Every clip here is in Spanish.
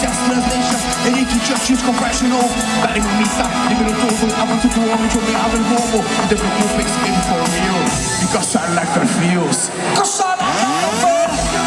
that's translation. And if you just use confessional, dale mamita, dímelo todo. Avanzo tu hombre, yo me hago el bobo. No te preocupes, baby, for real. Because I like that feels. Cause I like that feels.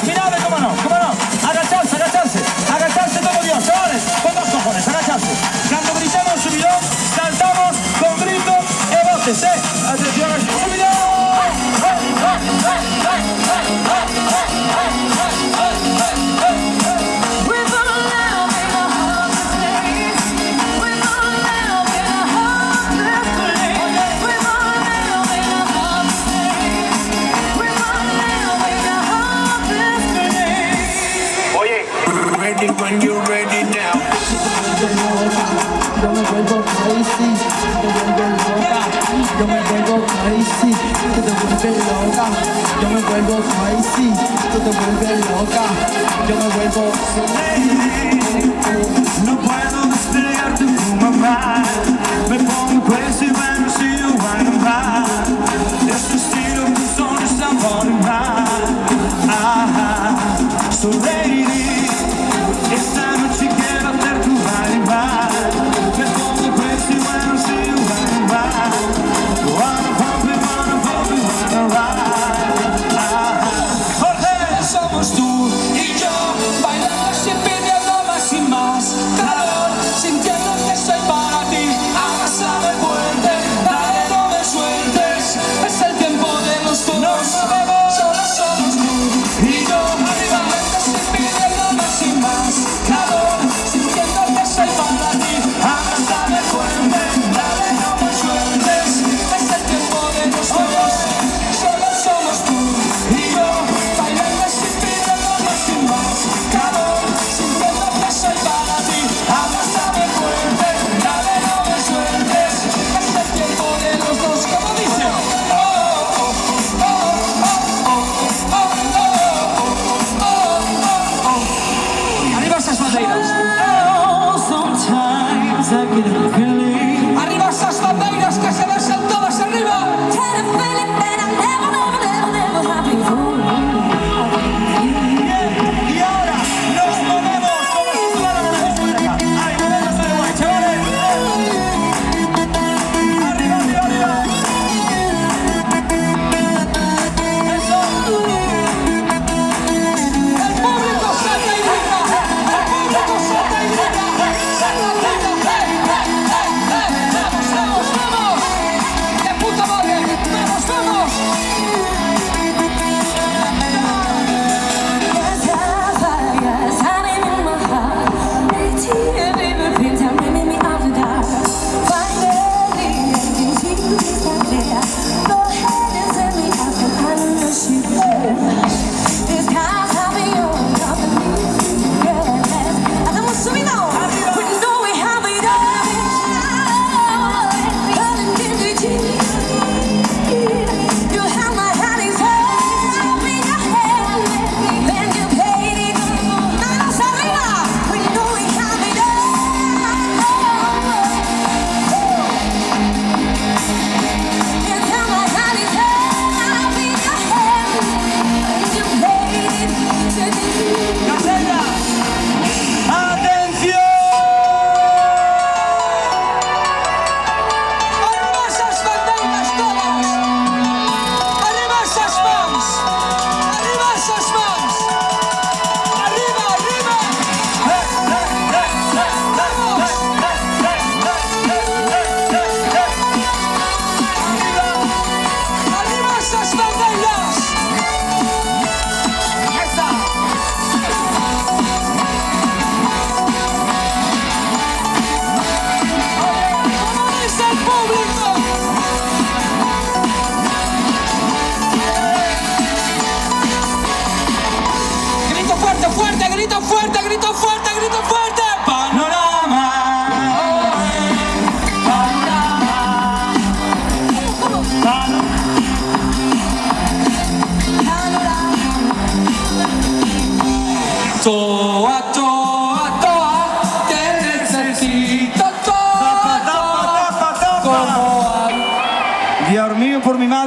Mirad, cómo no, agacharse, agacharse como Dios, chavales, con dos cojones, agacharse. Cuando gritamos subidón, saltamos con grito y voces, atención, subidón. When you're ready now. Yo me vuelvo crazy, te vuelves loca. Yo me vuelvo crazy, tú te vuelves loca. Yo me vuelvo crazy, tú te vuelves loca. Yo me vuelvo no puedo despegarte tu mamá. Me pongo crazy when I see you running by. Es tu estilo, tus ojos están por so lady, esta noche quiero hacer tu bailar. Me pongo crazy when I see you running by. Wanna pump it, wanna ride. Jorge, Somos tú y yo, bailando siempre pidiendo más y más calor, sintiendo que soy para ti. Abrázame fuerte.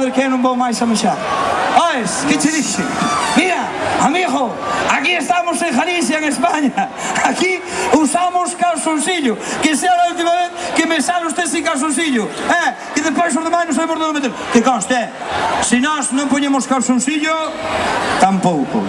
madre que eu non vou máis a mexar. Oes, que che dixe? Mira, amigo, aquí estamos en Galicia, en España. Aquí usamos calzoncillo. Que sea la última vez que me sale usted sin calzoncillo. Que despois os demais non sabemos onde meter. Que conste, se nós non poñemos calzoncillo, tampouco.